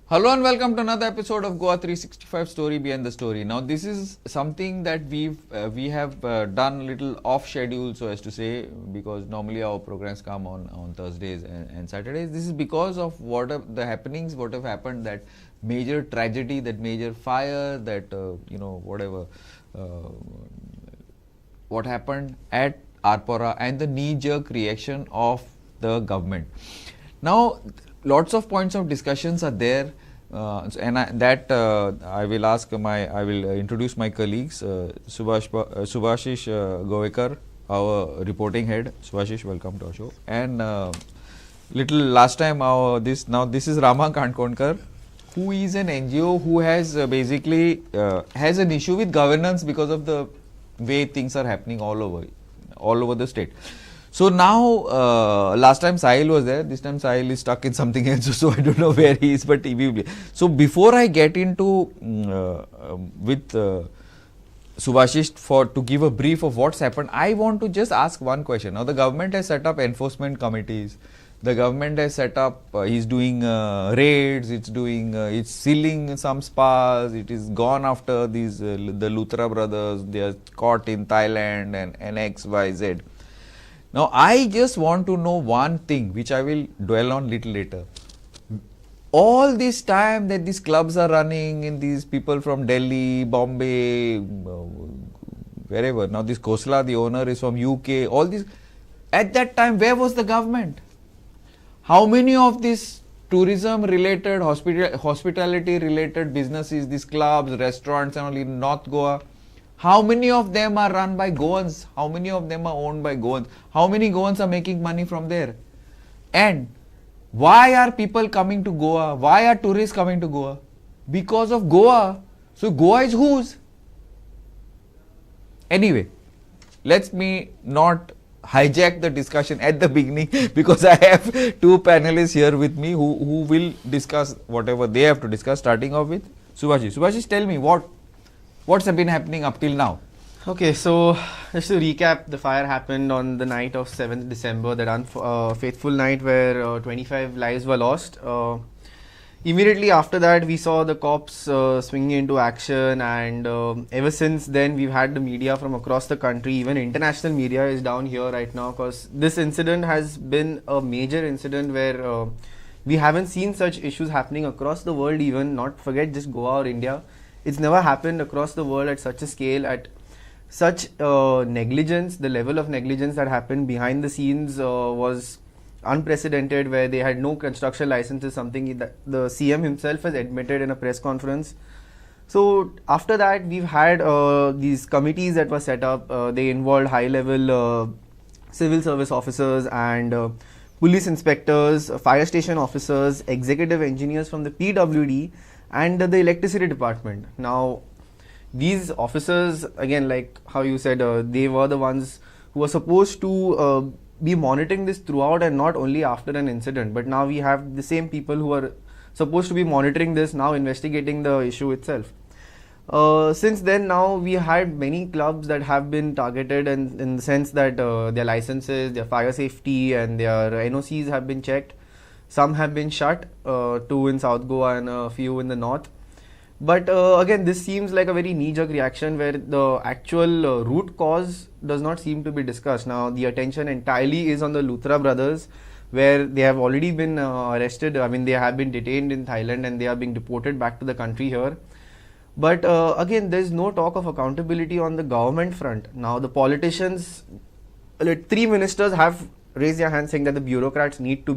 Hello and welcome to another episode of Goa 365 Story Behind the Story. Now this is something that we have done a little off schedule, so as to say, because normally our programs come on Thursdays and Saturdays. This is because of the happenings, what have happened, that major tragedy, that major fire, that what happened at Arpora and the knee-jerk reaction of the government. Now, lots of points of discussions are there, I will introduce my colleagues. Subhashish Govekar, our reporting head. Subhashish, welcome to our show. And little last time, this is Rama Kandkonkar, who is an NGO who has basically has an issue with governance because of the way things are happening all over the state. So now, last time Sahil was there, this time Sahil is stuck in something else, so I don't know where he is, but he will be. So before I get into with Subhashish to give a brief of what's happened, I want to just ask one question. Now the government has set up enforcement committees. The government has set up, is doing raids, it's sealing some spas, it is gone after these, the Luthra brothers, they are caught in Thailand and X, Y, Z. Now, I just want to know one thing, which I will dwell on little later. All this time that these clubs are running, and these people from Delhi, Bombay, wherever. Now, this Khosla, the owner, is from UK. All these. At that time, where was the government? How many of these tourism-related, hospitality-related businesses, these clubs, restaurants, and all in North Goa? How many of them are run by Goans? How many of them are owned by Goans? How many Goans are making money from there? And why are people coming to Goa? Why are tourists coming to Goa? Because of Goa. So Goa is whose? Anyway, let me not hijack the discussion at the beginning, because I have two panelists here with me who will discuss whatever they have to discuss, starting off with Subhashish. Subhashish, tell me what's been happening up till now? Okay, so just to recap, the fire happened on the night of 7th December, that fateful night where 25 lives were lost. Immediately after that, we saw the cops swinging into action, and ever since then, we've had the media from across the country. Even international media is down here right now, because this incident has been a major incident where we haven't seen such issues happening across the world, even not forget just Goa or India. It's never happened across the world at such a scale, at such negligence. The level of negligence that happened behind the scenes was unprecedented, where they had no construction licenses, something that the CM himself has admitted in a press conference. So after that, we've had these committees that were set up. They involved high-level civil service officers and police inspectors, fire station officers, executive engineers from the PWD, and the electricity department. Now, these officers, again, like how you said, they were the ones who were supposed to be monitoring this throughout and not only after an incident. But now we have the same people who are supposed to be monitoring this, now investigating the issue itself. Since then, now we had many clubs that have been targeted, and in the sense that their licenses, their fire safety and their NOCs have been checked. Some have been shut, 2 in South Goa and a few in the north. But again, this seems like a very knee-jerk reaction, where the actual root cause does not seem to be discussed. Now, the attention entirely is on the Luthra brothers, where they have already been arrested. I mean, they have been detained in Thailand and they are being deported back to the country here. But again, there is no talk of accountability on the government front. Now, the politicians, 3 ministers have raised their hands saying that the bureaucrats need to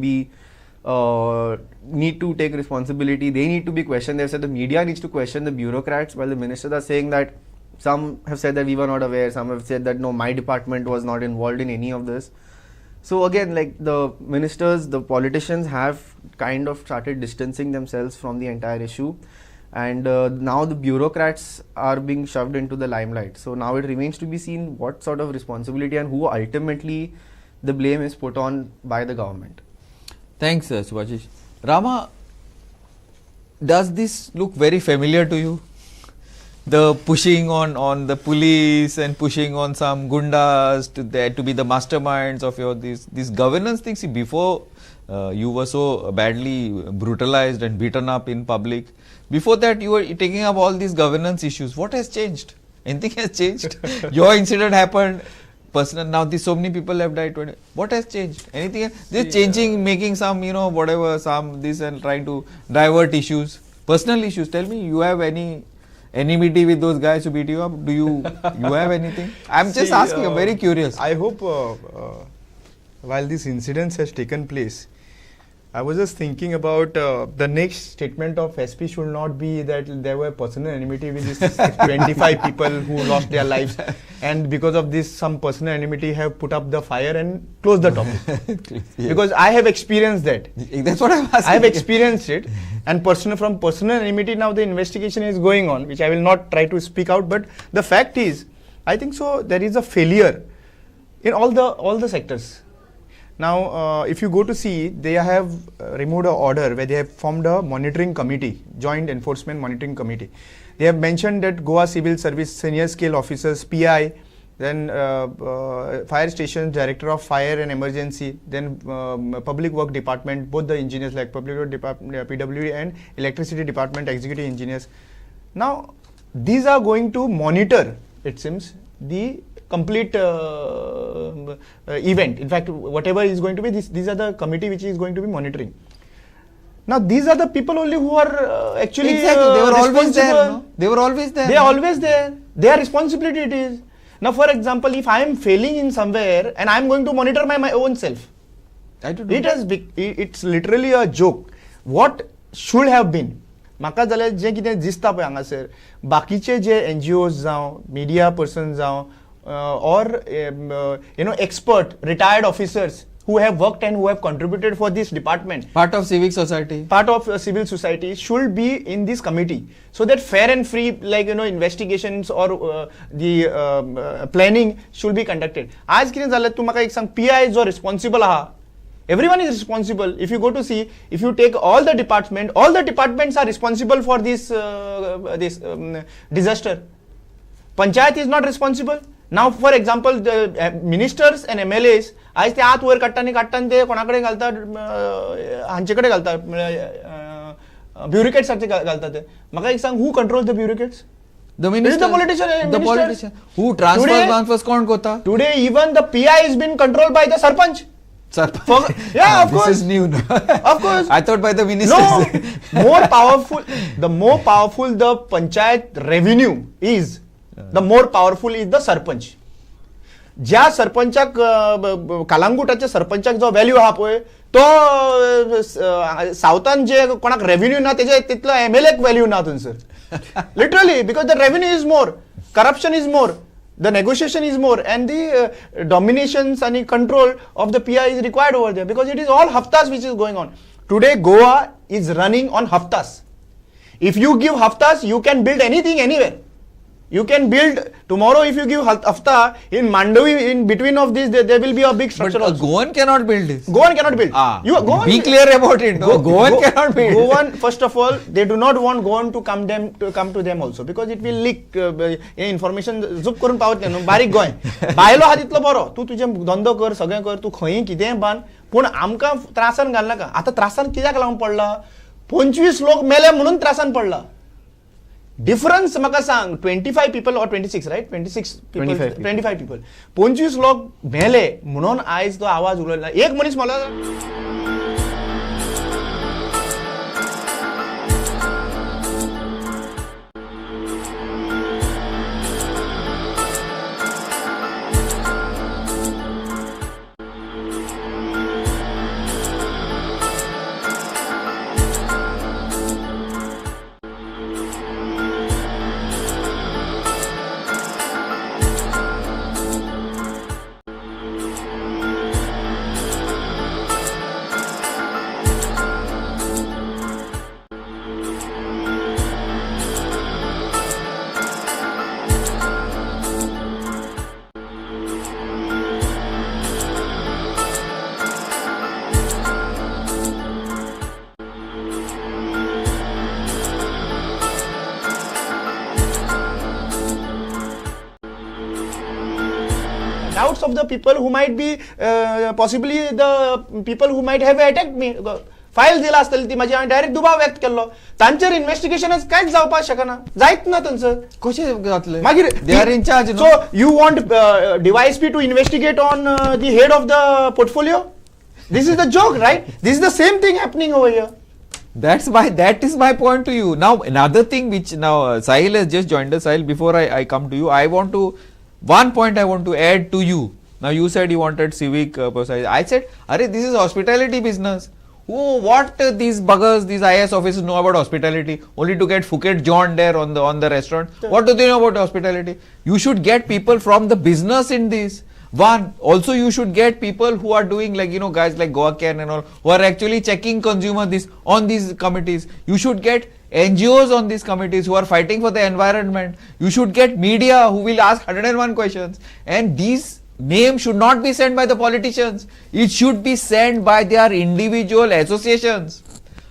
take responsibility. They need to be questioned. They've said the media needs to question the bureaucrats, while the ministers are saying that some have said that we were not aware, some have said that no, my department was not involved in any of this. So again, like the ministers, the politicians have kind of started distancing themselves from the entire issue, and now the bureaucrats are being shoved into the limelight. So now it remains to be seen what sort of responsibility and who ultimately the blame is put on by the government. Thanks, Subhashish. Rama, does this look very familiar to you? The pushing on the police and pushing on some gundas to be the masterminds of this governance thing. See, before You were so badly brutalized and beaten up in public. Before that, you were taking up all these governance issues. What has changed? Anything has changed? Your incident happened. Personal. Now, so many people have died. What has changed? Anything? They're changing, making some, whatever, some this and trying to divert issues. Personal issues. Tell me, you have any enmity with those guys who beat you up? Do you have anything? I'm just asking. I'm very curious. I hope while this incident has taken place, I was just thinking about the next statement of SP should not be that there were personal enmity with these 25 people who lost their lives, and because of this some personal enmity have put up the fire and closed the topic. Yes. Because I have experienced that. That's what I'm asking. I have experienced it, and from personal enmity now the investigation is going on, which I will not try to speak out, but the fact is, I think so there is a failure in all the sectors. Now, if you go to see, they have removed an order where they have formed a monitoring committee, Joint Enforcement Monitoring Committee. They have mentioned that Goa Civil Service Senior Scale Officers, PI, then Fire Station Director of Fire and Emergency, then Public Work Department, both the engineers like Public Work Department, PWD and Electricity Department Executive Engineers. Now, these are going to monitor, it seems, the complete event. In fact, whatever is going to be, these are the committee which is going to be monitoring. Now, these are the people only who are actually exactly. They were always there. No? They were always there. They are always there. Their responsibility it is. Now, for example, if I am failing in somewhere and I am going to monitor my own self, it's literally a joke. What should have been? म्हाका जाल्यार जे कितें दिसता पळय हांगासर बाकीचे जे NGOs जावं media persons जावं or expert retired officers who have worked and who have contributed for this department, part of civic society, civil society should be in this committee, so that fair and free investigations or the planning should be conducted. आज कितें जालें तूं म्हाका एक सांग, PI जो responsible आहा, everyone is responsible. If you go to see, if you take all the departments are responsible for this disaster. Panchayat is not responsible. Now, for example, the ministers and MLAs, आज ते आत वयर काडटा ते कोणाकडे घालता, हांचेकडे घालता, ब्युरोक्रेट्सांचे घालता ते. म्हाका एक सांग, who controls the bureaucrats? The minister, the politician. Who transfers कोण करता? Today, even the PI is being controlled by the sarpanch. Yeah, of course. This is new. No? Of course. I thought by the ministers. No, the more powerful the panchayat revenue is, the more powerful is the sarpanch. ज्या सरपंचाक कालांगुटाच्या सरपंचाक जो value आहा पळय तो सावथान जे कोणाक revenue ना तेजे तितलो MLAक value ना थंयसर. Literally, because the revenue is more, corruption is more, the negotiation is more, and the dominations and control of the PI is required over there, because it is all haftas which is going on. Today, Goa is running on haftas. If you give haftas, you can build anything anywhere. You can build tomorrow. If you give hafta in Mandavi, in between of this, there will be a big structure. But Goan cannot build this. Goan cannot build. Be clear about it. No, Goan cannot build. Goan, first of all, they do not want Goan to come to them also, because it will leak information. Zup करून पावत नाही. बारीक गोय. बायलो हा तितलो बरो. तू तुझे धंदो कर, सगळें कर. तू खंय कितें बांद. पूण आमकां त्रासान घाल नाका. आता त्रासान कित्याक लागून पडला? 25 लोक मेले म्हणून त्रासान पडला. Difference म्हाका सांग, 25 people or 26, right? 25 people. 25 लोक मेले म्हणून आयज तो आवाज उलयला. एक मनीस मला doubts of the people who might be possibly the people who might have attacked me. File दिला असतली ती माझी हांवें डायरेक्ट दुबाव व्यक्त केल्लो. तांचेर इन्व्हेस्टिगेशनच कांयच जावपाक शकना, जायत ना तांचं. कशें जातलें? मागीर they are in charge. So you want DYSP to investigate on the head of the portfolio? This is the joke, right? This is the same thing happening over here. That is my point to you. Now another thing which now Sahil has just joined us. Sahil, before I come to you, one point I want to add to you. Now you said you wanted civic purpose. I said, Arey, this is hospitality business. What these buggers, these IAS officers know about hospitality? Only to get Phuket John there on the restaurant. What do they know about hospitality? You should get people from the business in this. One, also you should get people who are doing, like, you know, guys like Goa Can and all, who are actually checking consumer this on these committees. You should get NGOs on these committees who are fighting for the environment. You should get media who will ask 101 questions. And these names should not be sent by the politicians. It should be sent by their individual associations.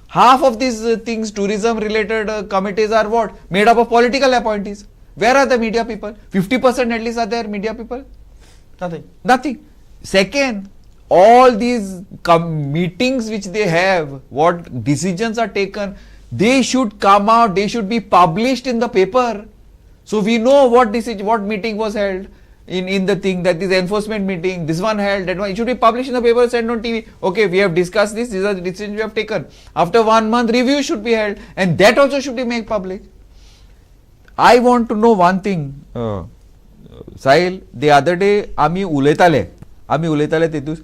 Half of these things, tourism related committees are what? Made up of political appointees. Where are the media people? 50% at least are there media people? Nothing. Second, all these meetings which they have, what decisions are taken, they should come out, they should be published in the paper. So we know what meeting was held in the thing, that is enforcement meeting, this one held, that one. It should be published in the paper, sent on TV. Okay, we have discussed this, these are the decisions we have taken. After 1 month, review should be held, and that also should be made public. I want to know one thing. Sahil, the other day आमी उलयताले तेतूस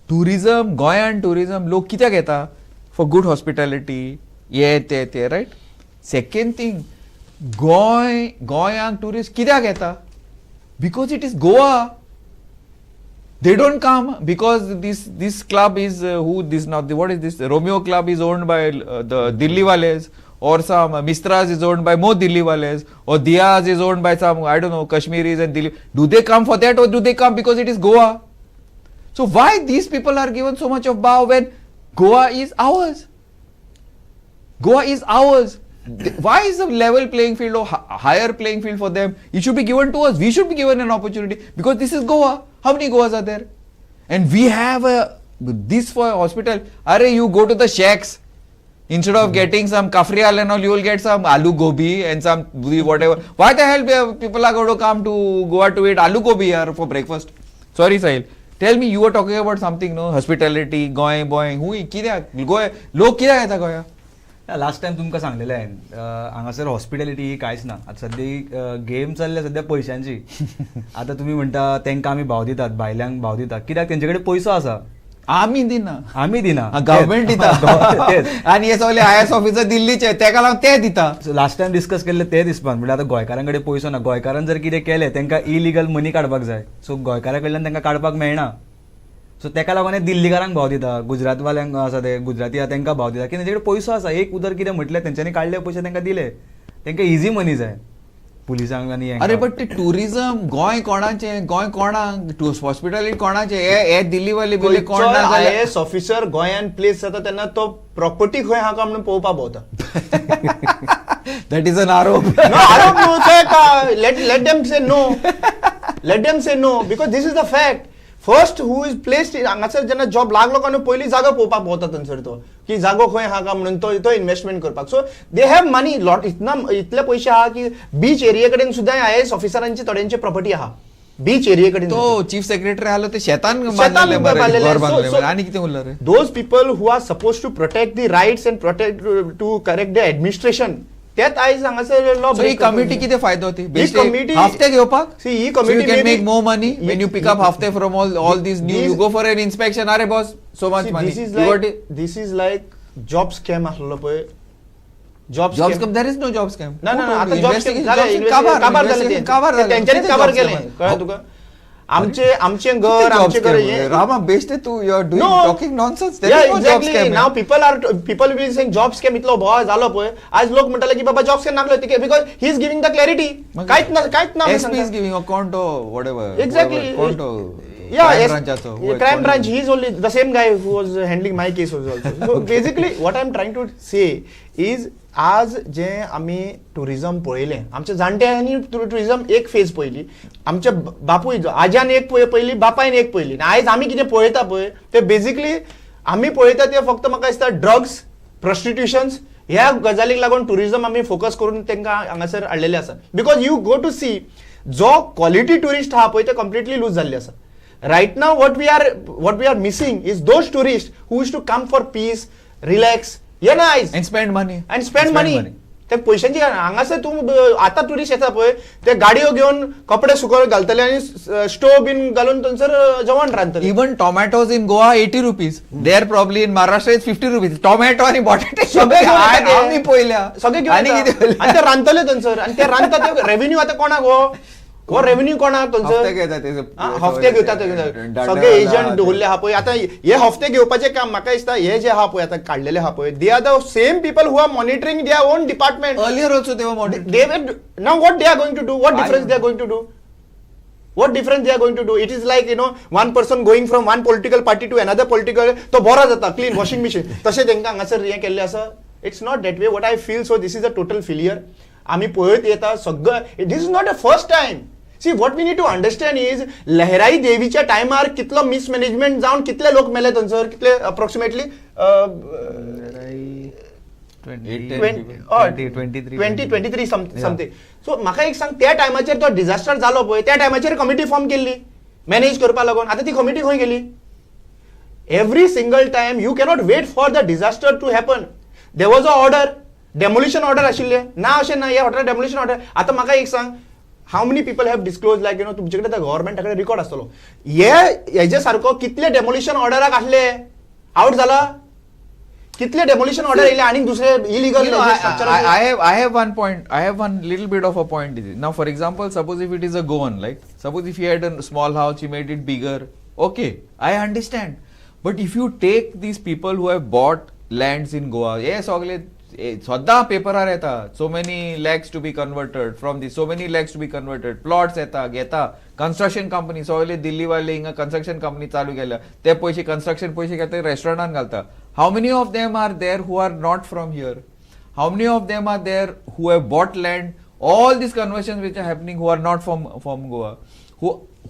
tourism, गोंयान tourism लोक कित्याक येता? For good hospitality, ते right? Second thing, गोंयान tourist कित्याक येता? Because it is Goa. They don't come because this club is what is this? Romeo Club is owned by the Delhi wales, or some Mistras is owned by more Delhi wales, or Diaz is owned by some, I don't know, Kashmiris and Delhi. Do they come for that, or do they come because it is Goa? So why these people are given so much of bow when Goa is ours? Goa is ours. Why is the level playing field or higher playing field for them? It should be given to us. We should be given an opportunity because this is Goa. How many Goas are there? And we have this for hospital. Arey, you go to the shacks. Instead of getting some kafrial and all, you will get some aloo gobi and some whatever. Why the hell people are going to come to Goa to eat aloo gobi here for breakfast? Sorry, Sahil. Tell me, you were talking about something, no? Hospitality, going. Lok कित्याक येता गोंया? Last time तुमकां सांगलेलें हांवें हांगासर hospitality ही कांयच ना. आतां सद्या गेम चल्ल्या सद्या पयशांची. आतां तुमी म्हणटा तांकां आमी भाव दितात, भायल्यांक भाव दितात, कित्याक तेंचे कडेन पयसो आसा. आमी दिना गव्हर्नमेंट दिता आनी हे सगळे IAS ऑफिसर दिल्लीचे तेका लागून ते दिता. लास्ट टाइम डिस्कस केल्ले ते दिसपान म्हणजे आतां गोंयकारां कडेन पयसो ना. गोंयकारान जर कितें केलें तांकां इलिगल मनी काडपाक जाय, सो गोंयकारां कडल्यान तांकां काडपाक मेळना. सो तेका लागून हे दिल्लीकारांक भाव दिता, गुजरातवाल्यांक आसा ते गुजराती आहा तांकां भाव दिता, की तेंचे कडेन पयसो आसा. एक उदर कितें म्हटलें तेंच्यांनी काडले पयशे तांकां दिले. तांकां इजी मनी जाय पुलिसांक आनी. अरे बट ते टुरिझम गोंय कोणाचें? गोंय कोणाक? हॉस्पिटॅलिटी कोणाचें? हे दिल्लीवाले बिले कोण ना? IAS ऑफिसर गोंयान प्लेस जाता तेन्ना तो प्रॉपर्टी खंय हा का म्हणून पळोवपाक भोंवता. दॅट इज एन आरोप. आरोप न्हू. Let them say no. Let them say no because this is the fact. First who is placed हांगासर जेन्ना जॉब लागलो काय पयली जागो पळोवपाक भोंवता थंयसर तो, की जागो खंय आहा का म्हणून तो इन्व्हेस्टमेंट करपाक. सो दे हॅव मनी लॉट. इतले पयशे आहा की बीच एरिये कडेन सुद्दां IAS ऑफिसरांची थोड्यांची प्रॉपर्टी आहा बीच एरिये कडेन. तो चीफ सेक्रेटरी आलो ते शेतान आनी कितें उरला रे? Those people who are suppose to protect the rights and protect to correct the administration, त्यात आयज हांगासर लॉ. ही कमिटी कितें फायदो ती? कमिटी हफ्ते घेवपाक? ही committee can make more money when you pick up हफ्ते from all these new. You go for an inspection. अरे boss, so much money. This is like job scam आसलो पळय. Job scam. There is no job scam. ना आता job scam काबार जाले. तेंच्यांनीच काबार केलें, कळ्ळें तुका? आमचे घर रामा बेस्ट तू you are doing talking nonsense. Now people will saying job scam इतलो भोव जालो पळय. आज लोक म्हणटाले की बाबा जॉब स्कॅम नाकलो because he is giving the clarity. कांयच ना SP is giving account whatever. Exactly. Yeah, crime yes, branchacho, who had crime called branch. him. He is only the same guy who was handling my case was also. So basically, what I'm trying to say is, आज जे आम्ही tourism पळयलें, आमच्या जाणट्यांनी tourism एक phase पळयली, आमच्या बापूय आज्यान एक पळयली, बापायन एक पळयली, आयज आमी कितें पळयता पळय ते बेसिकली आमी पळयता ते फक्त म्हाका दिसता ड्रग्स, प्रॉस्टिट्युशन्स ह्या गजालीक लागून टुरिझम आमी फोकस करून तांकां हांगासर हाडलेले आसा. बिकॉज यू गो टू सी जो क्वॉलिटी टुरिस्ट आहा पळय ते कंप्लिटली लूज जाल्ले आसा. Right now, what we are missing is those tourists who used to come for peace, relax, nice, And spend money. ते पैशांची हांगासर तूं आतां टुरिस्ट येता पळय ते गाडयो घेवन कपडे सुकत घालतले आनी स्टोव बीन घालून थंयसर जेवण रांदतले. Even tomatoes in Goa 80 rupees. There probably in Maharashtra it's 50 rupees. Tomato आणि बटाटे सगळे घेऊन येता ते. आम्ही पळयल्या. सगळे घेऊन आणि येता. कितें पळयल्या? आणि ते रांदतले थंयसर आणि ते रांदता ते रेव्हेन्यू आता कोणाक हो रेव्हेन्यू कोणाक हफ्ते थंयसर घेता ते. हफ्ते घेतात सगळे एजंट दवरले आहा पळय. आतां हे हफ्ते घेवपाचे काम म्हाका दिसता हे जे आहा पळय आतां काडलेले आहा पळय they are the same people who are monitoring their own department. Earlier also they were monitoring. They were now what they are going to do? What difference they are going to do? What difference they are going to do? It is like one person going from one political party to another political तो बरा जाता clean washing machine तशें तांकां हांगासर हें केल्लें आसा. It's not that way. What I feel so this is a total failure. आमी पळयत येता सगळं. This is not a first time. See what we need to understand is लहराई देवीच्या टायमार कितलो मिसमॅनेजमेंट जावन कितले लोक मेले थंयसर कितले अप्रॉक्सिमेटली 23 समथिंग. सो म्हाका एक सांग त्या टायमाचेर तो डिझास्टर जालो पळय त्या टायमाचेर कमिटी फॉर्म केल्ली मॅनेज करपा लागून. आतां ती कमिटी खंय गेली? Every single time you cannot wait for the disaster to happen. There was a order demolition order आशिल्ले ना अशें ना हे हॉटेल डेमोलिशन ऑर्डर. आतां म्हाका एक सांग how many people have disclose like तुमचे कडेन गव्हर्मेंटा कडेन रिकॉर्ड आसतलो हेजे सारको कितले डेमोलिशन ऑर्डराक आसले आउट जाला कितले डेमोलिशन ऑर्डर येयले आणि दुसरे illegal. I have one point. I have one little bit of a point. Now, for example, suppose if it is a Goan, like suppose if he had a small house, he made it bigger. Okay, I understand. But if you take these people who have bought lands in Goa, yes, सद्दां पेपरार येता so many lakhs to be converted from this, so many lakhs to be converted, plots येता घेता construction company सगळे दिल्ली वाले हिंगा construction company चालू केल्या ते पैसे construction पैसे घेता रेस्टॉरंटान घालता. How many of them are there who are not from here? How many of them are there who have bought land? All these conversions which are happening who are not from Goa.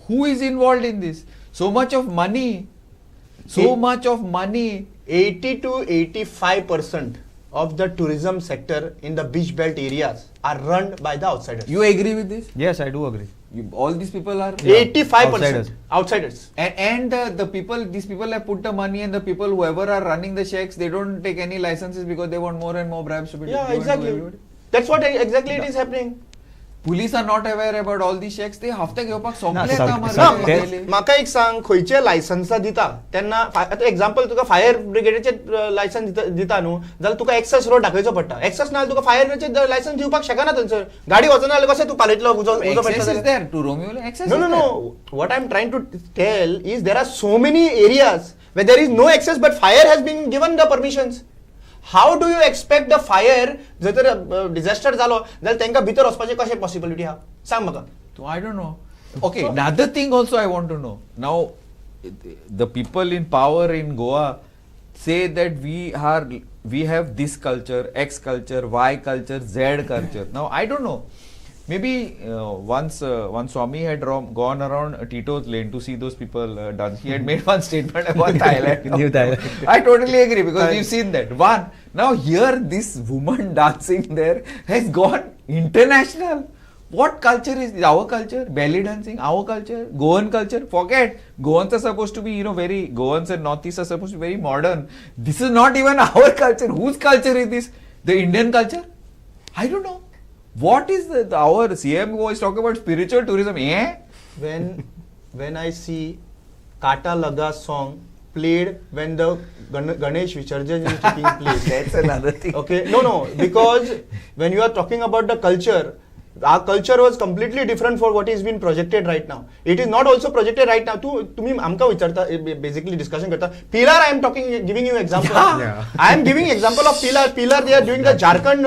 Who is involved in this? So much of money. 80 to 85% of the tourism sector in the beach belt areas are run by the outsiders. You agree with this? Yes, I do agree. All these people are 85% outsiders. And the people, these people have put the money, and the people whoever are running the sheikhs, they don't take any licenses because they want more and more bribes to be given to Exactly. everybody. That's what exactly it is happening. Police are not aware about all these sheikhs. They हफ्ते घेवपाक सोंपले ना, आतां म्हाका एक सांग खंयचे licence दिता तेन्ना आतां एक्झाम्पल तुका फायर ब्रिगेडीचे लायसन्स दिता न्हू जाल्यार तुका एक्सेस रोड दाखयचो पडटा. एक्सेस ना तुका फायरचे लायसन्स दिवपाक शकना थंयसर. गाडी वचना जाल्यार कशें तू पालयतलो उजो access is there to Romeo. Access is No. there. What I'm trying to tell is there are so many areas where there is no access but fire has been given the permissions. How do you expect the fire जर तर disaster जालो जाल्यार तांकां भितर वचपाची कशें possibility आहा सांग म्हाका. So I don't know. Okay, another thing also I want to know. Now, the people in power in Goa say that we have this culture, X culture, Y culture, Z culture. Now I don't know. Maybe once Swami had gone around Tito's lane to see those people dance. He had made one statement about Thailand. New Thailand. I totally agree because we've seen that. One, now here this woman dancing there has gone international. What culture is this? Our culture? Belly dancing? Our culture? Goan culture? Forget. Goans are supposed to be, very, Goans and Northeast are supposed to be very modern. This is not even our culture. Whose culture is this? The Indian culture? I don't know. What is our CM was talking about spiritual tourism? When I see Kata Laga song played when the Ganesh Visarjan is taking place. That's another thing. Okay, no, because when you are talking about the culture, Our culture was completely different for what is being projected right now. It is not also projected right now. तुम्ही आमका विचारता basically discussion करता. Pilar, I am giving you example. Yeah. I am giving example of Pilar. Pilar, they are doing the Jharkhand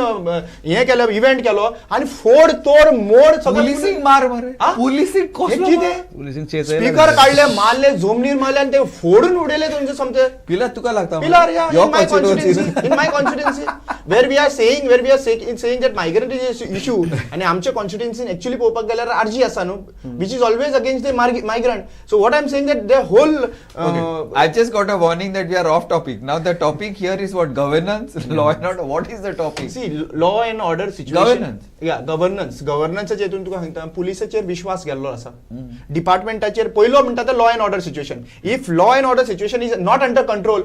हे केलं event केलं आणि फोड तोड mode policing मार मारे पोलिसिंग कसलं पोलिसिंग स्पीकर काढले मारले झोमनीर मारले आणि ते फोडून उडेले तुमचे समजे पिला तुका लागता Pilar, yeah, in my constituency, where we are saying that migrant is an issue, and आमच्या constituency actually पोवपाक गेल्यार RG आसा न्हू, which is always against the migrant. So what I'm saying that the whole. I've just got a warning that we are off topic. Now the topic here is what governance, law and order. What is the topic? See, law and order situation. Governance. Yeah, governance. Governanceच्या हेतून तुका सांगता पुलिसाचेर विश्वास गेल्लो आसा. डिपार्टमेंटाचेर पयलो म्हणटा तो law and order situation. If law and order situation is not under control,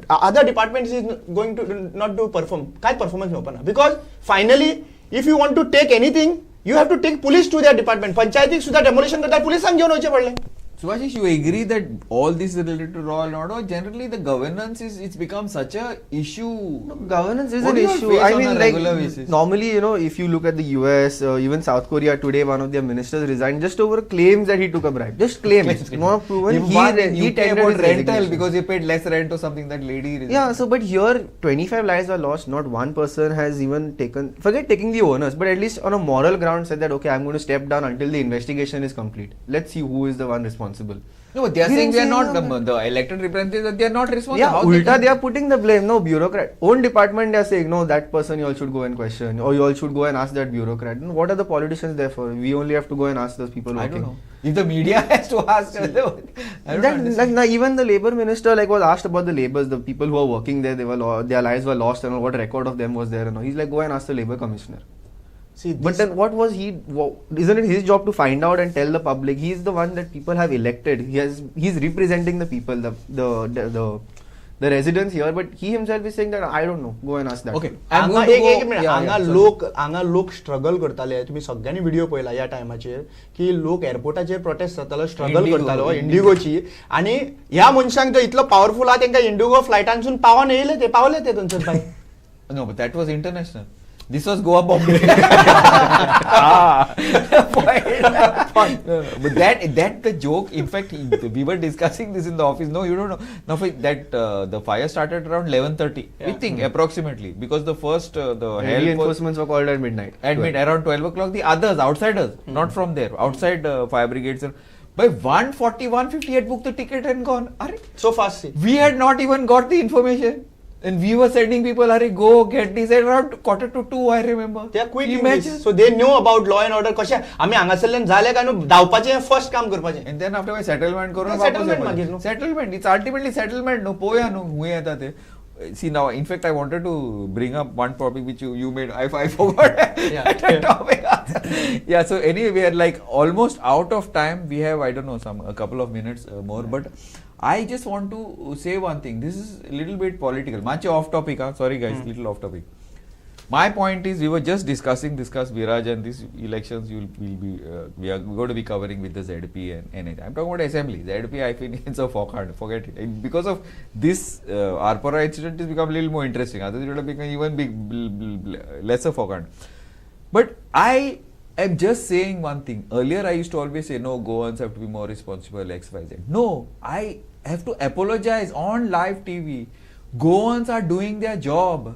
other departments is going to not do perform. काय performance मेळपाना? Because finally, if you want to take anything, you have to take police to their department. पंचायतीक सुद्धा demolition करता पुलिसांक घेऊन वयचे पडले. Subhashish, you agree that all this is related to law and order? Generally, the governance it's become such a issue. No, governance is What an do you issue. face I on mean, a like regular basis? normally, if you look at the US, even South Korea today, one of their ministers resigned just over claims that he took a bribe. Just claims, not proven. He tendered his rental resignation. because he paid less rent or something. That lady. Yeah, so but here 25 lives were lost. Not one person has even forget taking the owners, but at least on a moral ground said that okay, I'm going to step down until the investigation is complete. Let's see who is the one responsible. No, but they are saying we are not the elected representatives that they are not responsible. Yeah, How ulta they are putting the blame. No, bureaucrat. Own department they are saying no, that person you all should go and question, or you all should go and ask that bureaucrat. No, what are the politicians there for? We only have to go and ask those people. I don't know. If the media has to ask, I don't know. Even the labor minister was asked about the laborers, the people who are working there, their lives were lost, and what record of them was there. And all. He's like, go and ask the labor commissioner. See, but then what was he? Isn't it his job to find out and tell the public? He's the one that people have elected. He's representing the people, the residents here. But he himself is saying that I don't know. Go and ask that. Okay. एक minute हांगा लोक struggle करताले. तुम्ही सगळ्यांनी video पळयला या टायमाचेर की लोक एअरपोर्टाचेर प्रोटेस्ट जातालो स्ट्रगल करतालो इंडिगोची आणि ह्या मनशांक जो इतलो पॉवरफुल हा तांकां इंडिगो फ्लायटांसून पावोन येयले पावले ते थंयसर bye. No, but that was international. This was Goa Bombay. But that the joke. In fact, we were discussing this in the office. No, you don't know. Now that the fire started around 11:30. Yeah. We think approximately because the first the reinforcements were called at midnight. Around 12 o'clock. The others, outsiders, not from there, outside fire brigades. By 1:40, 1:50 had booked the ticket and gone. So fast. We had not even got the information. And we were sending people, go get this around 1:45, I remember. They are quick in this. So they know about law and order. कशा आम्ही हांगासरल्यान झाले काय न्हू धावपाचे first काम करपाचे. And then after settlement करून settlement. It's ultimately settlement. No पोया न्हू हुंय येता ते. See now, in fact, I wanted to bring up one topic which you made. I forgot that topic. Yeah. So anyway, we are like almost out of time. We have a couple of minutes more, but. I just want to say one thing. This is a little bit political. Much off topic. Sorry guys, little off topic. My point is, we were just discussing Viraj and these elections. We are going to be covering with the ZP and NH. I'm talking about assembly. ZP, I think it's a forget it. And because of this Arpora incident, it's become a little more interesting. Otherwise, it would have become even lesser forgotten. But I am just saying one thing. Earlier, I used to always say, no, Goans have to be more responsible, X, Y, Z. No, I have to apologize on live TV. Goans are doing their job.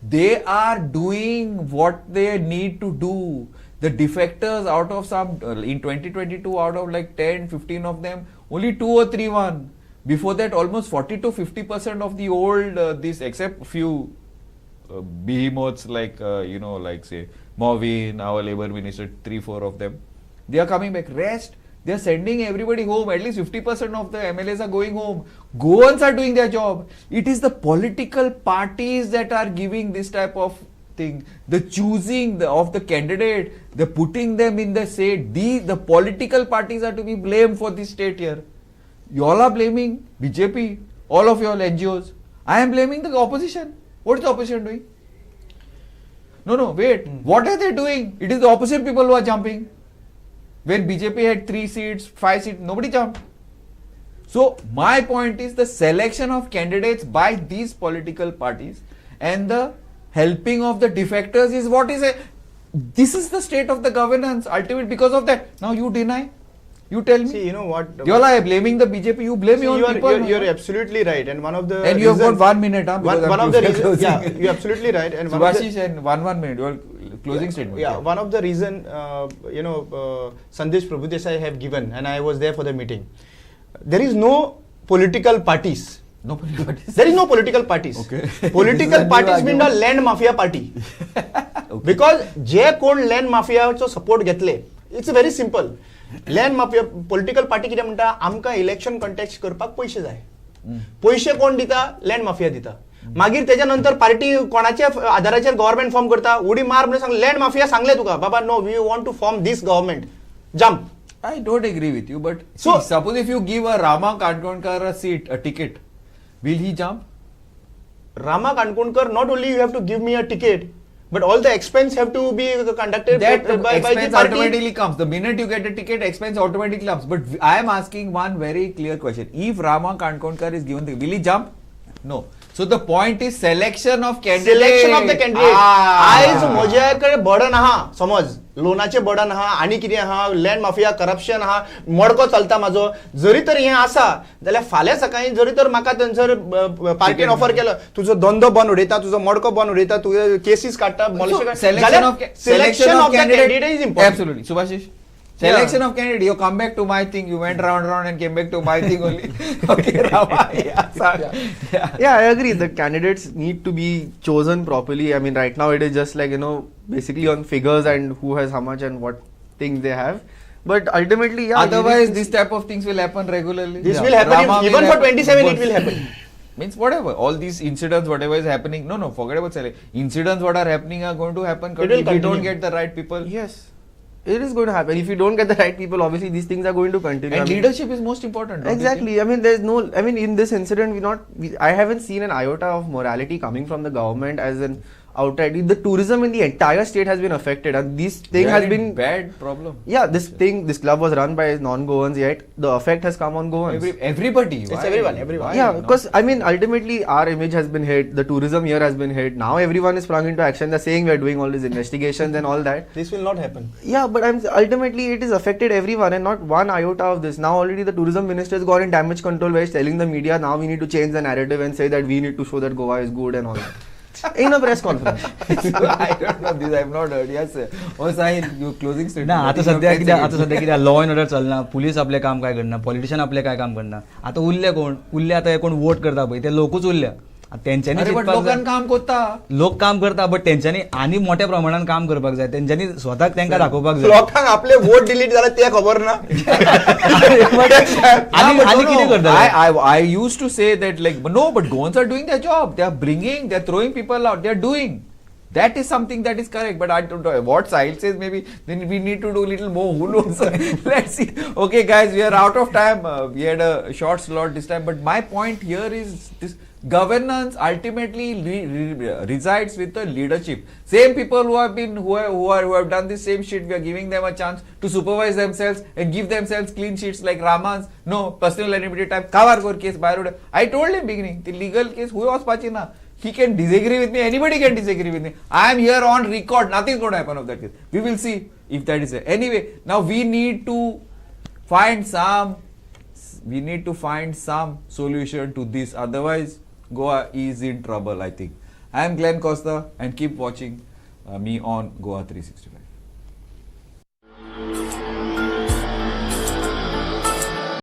They are doing what they need to do. The defectors out of in 2022, out of like 10, 15 of them, only 2 or 3 won. Before that, almost 40 to 50% of the old, except few behemoths like, like say, Movin, our labor minister, 3-4 of them. They are coming back. Rest, they are sending everybody home. At least 50% of the MLAs are going home. Goans are doing their job. It is the political parties that are giving this type of thing. The choosing of the candidate, the putting them in the state. The political parties are to be blamed for this state here. You all are blaming BJP, all of your NGOs. I am blaming the opposition. What is the opposition doing? No, wait. What are they doing? It is the opposite people who are jumping. When BJP had 3 seats, 5 seats, nobody jumped. So, my point is the selection of candidates by these political parties and the helping of the defectors is what is This is the state of the governance. Ultimately, because of that, now you deny. You tell me. See, you know what? You all are blaming the BJP. You blame your own people. You're absolutely right. And one of the and you have got 1 minute. Huh, one of the reasons, yeah, you're absolutely right. And Subhashish, and one minute. Your closing statement. Yeah, one of the reason, Sandesh Prabhudesai have given, and I was there for the meeting. There is no political parties. No political parties. There is no political parties. Okay. Political parties mean the land mafia party. Okay. Because जे कोण land mafia चो support घेतले, it's very simple. Land mafia political party कितें म्हणटा आमकां election contest करपाक पैसे जाय. पैसे कोण दिता? land mafia दिता. मागीर तेच्या नंतर पार्टी कोणाच्या आधाराचेर गव्हर्नमेंट फॉर्म करता उडी मार म्हणून सांग लँड माफिया सांगले तुका बाबा no we want to form this government jump. I don't agree with you, but So- suppose if you give a Rama Kandkonkar a seat, a ticket, will he jump? Rama Kandkonkar, not only you have to give me a ticket, but all the expense have to be conducted That by the expense party. automatically comes. The minute you get a ticket, expense automatically comes. But I am asking one very clear question. If Rama Kandkonkar is given the, will he jump? No. So the point is selection of candidates. Selection of the candidate. आयज म्हज्याकडे burden आहा समज लोनाचे burden आहा आनी कितें आहा land mafia corruption आहा मडको चलता म्हाजो जरी तर हें आसा जाल्यार फाल्यां सकाळीं जरी तर म्हाका थंयसर पार्टीन ऑफर केलो तुजो धंदो बंद उडयता तुजो मडको बंद उडयता तुजे केसीस काडटा Selection of candidate is important. Absolutely. Subhashish. Selection of candidate. You come back to my thing. You went round and came back to my thing only. Okay, Rama. Yeah, I agree. The candidates need to be chosen properly. I mean, right now it is just like, basically on figures and who has how much and what things they have. But ultimately, yeah. Otherwise, this type of things will happen regularly. This will happen Rama even will for 27 it will happen. Means whatever, all these incidents, whatever is happening, no, forget about selling. Incidents what are happening are going to happen It will if we don't continue. get the right people. Yes. It is going to happen. If you don't get the right people, obviously these things are going to continue. And leadership is most important. don't you Exactly. I mean, in this incident, I haven't seen an iota of morality coming from the government as an outright. The tourism in the entire state has been affected, and this thing think? has Very been bad problem. Yeah, this club was run by non-Goans, yet the effect has come on Goans. Everybody. It's why? everyone. Why Yeah, not? because I mean, ultimately our image has been hit. The tourism here has been hit. Now everyone is sprung into action. They're saying we're doing all these investigations and all that. This will not happen. Yeah, but ultimately it has affected everyone and not one iota of this. Now already the tourism minister has gone in damage control where he's telling the media now we need to change the narrative and say that we need to show that Goa is good and all that. In a press conference. I don't know this. I have not heard. Yes, sir. Oh, Sahil, you closing statement. ना आता सध्या किती law and order चलना police आपले काम काय करना politician आपले काय काम करना आता उरले आता हे कोण वोट करता पळय ते लोकूच उरल्या त्यांच्यानी अरे, but लोकांनी काम करता. लोक काम करता बट त्यांच्यानी आणि मोठ्या प्रमाणात काम करपाक जाय त्यांच्यानी स्वतःक त्यांना दाखोवपाक जाय लोकांक आपले वोट डिलीट झाले ते खबर ना आणि किती करता I used to say that but Goans are doing their job. They are throwing people out. They are doing. That is something that is correct. But I don't know what Sahil says. Maybe then we need to do a little more. Who knows? Let's see. Okay, guys, we are out of time. We had a short slot this time. But my point here is this. Governance ultimately resides with the leadership. Same people who have done this same shit, we are giving them a chance to supervise themselves and give themselves clean sheets like Raman's. No, personal anonymity type. Kavarkor case, Byroad. I told him beginning, the legal case, who was Pachina? He can disagree with me. Anybody can disagree with me. I am here on record. Nothing is going to happen of that case. We will see if that is it. Anyway, now we need to find some solution to this. Otherwise, Goa is in trouble, I think. I am Glenn Costa and keep watching me on Goa 365.